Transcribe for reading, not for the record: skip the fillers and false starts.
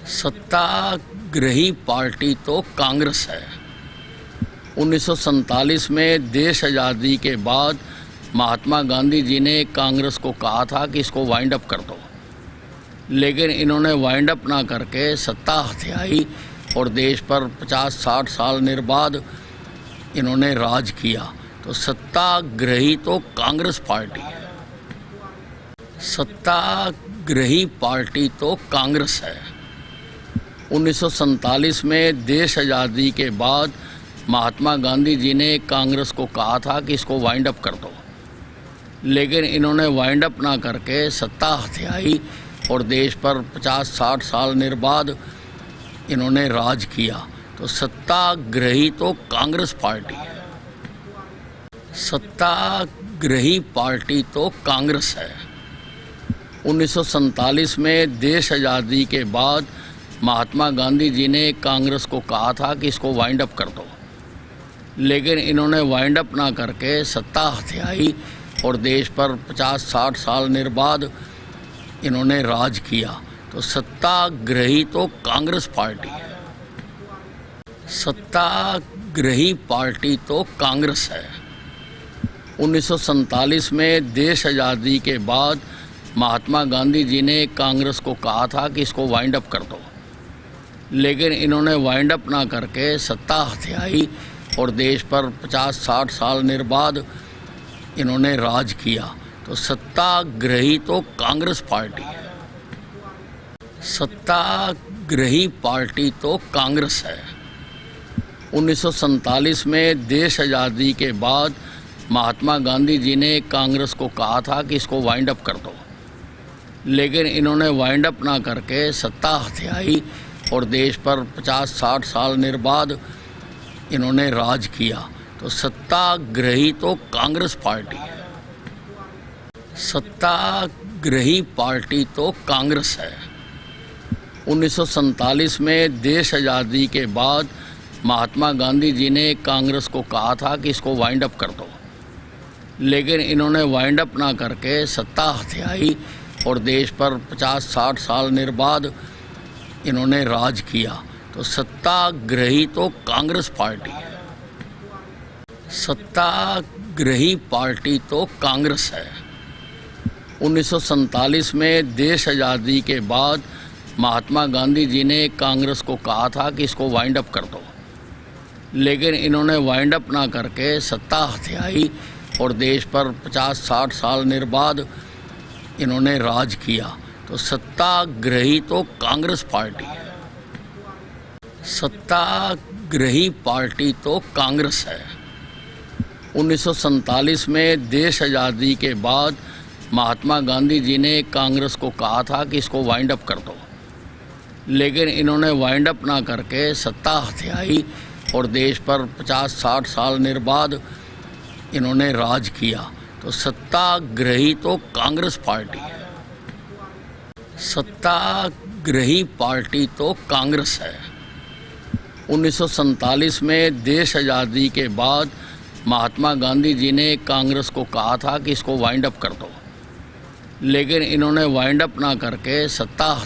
सत्ताग्रही party तो कांग्रेस है। 1947 में देश आज़ादी के बाद महात्मा गांधी जी ने कांग्रेस को कहा था कि इसको वाइंड अप कर दो, लेकिन इन्होंने वाइंड अप ना करके सत्ता हथियाई और देश पर 50-60 साल निर्बाध इन्होंने राज किया। तो सत्ताग्रही तो कांग्रेस पार्टी है। सत्ताग्रही पार्टी तो कांग्रेस है। 1947 में देश आज़ादी के बाद महात्मा गांधी जी ने कांग्रेस को कहा था कि इसको वाइंड अप कर दो, लेकिन इन्होंने वाइंड अप ना करके सत्ता हथियाई और देश पर 50-60 साल निर्बाध इन्होंने राज किया। तो सत्ताग्रही तो कांग्रेस पार्टी है। सत्ताग्रही पार्टी तो कांग्रेस है। 1947 में देश आज़ादी के बाद महात्मा गांधी जी ने कांग्रेस को कहा था कि इसको वाइंड अप कर दो, लेकिन इन्होंने वाइंड अप ना करके सत्ता हथियाई और देश पर 50-60 साल निर्बाध इन्होंने राज किया। तो सत्ताग्रही तो कांग्रेस पार्टी है। सत्ताग्रही पार्टी तो कांग्रेस है। 1947 में देश आज़ादी के बाद महात्मा गांधी जी ने कांग्रेस को कहा था कि इसको वाइंड अप कर दो, लेकिन इन्होंने वाइंड अप ना करके सत्ता हथियाई और देश पर 50-60 साल निर्बाध इन्होंने राज किया। तो सत्ताग्रही तो कांग्रेस पार्टी है। सत्ताग्रही पार्टी तो कांग्रेस है। 1947 में देश आज़ादी के बाद महात्मा गांधी जी ने कांग्रेस को कहा था कि इसको वाइंड अप कर दो, लेकिन इन्होंने वाइंड अप ना करके सत्ता हथियाई और देश पर 50-60 साल निर्बाध इन्होंने राज किया। तो सत्ताग्रही तो कांग्रेस पार्टी है। सत्ताग्रही पार्टी तो कांग्रेस है। 1947 में देश आज़ादी के बाद महात्मा गांधी जी ने कांग्रेस को कहा था कि इसको वाइंड अप कर दो, लेकिन इन्होंने वाइंड अप ना करके सत्ता हथियाई और देश पर 50-60 साल निर्बाध इन्होंने राज किया। तो सत्ताग्रही तो कांग्रेस पार्टी है। सत्ताग्रही पार्टी तो कांग्रेस है। 1947 में देश आज़ादी के बाद महात्मा गांधी जी ने कांग्रेस को कहा था कि इसको वाइंड अप कर दो, लेकिन इन्होंने वाइंड अप ना करके सत्ता हथियाई और देश पर 50-60 साल निर्बाध इन्होंने राज किया। तो सत्ताग्रही तो कांग्रेस पार्टी है। सत्ताग्रही पार्टी तो कांग्रेस है। 1947 में देश आज़ादी के बाद महात्मा गांधी जी ने कांग्रेस को कहा था कि इसको वाइंड अप कर दो, लेकिन इन्होंने वाइंड अप ना करके सत्ता हथियाई और देश पर 50-60 साल निर्बाध इन्होंने राज किया। तो सत्ताग्रही तो कांग्रेस पार्टी है। सत्ताग्रही पार्टी तो कांग्रेस है। 1947 में देश आज़ादी के बाद महात्मा गांधी जी ने कांग्रेस को कहा था कि इसको वाइंड अप कर दो, लेकिन इन्होंने वाइंड अप ना करके सत्ता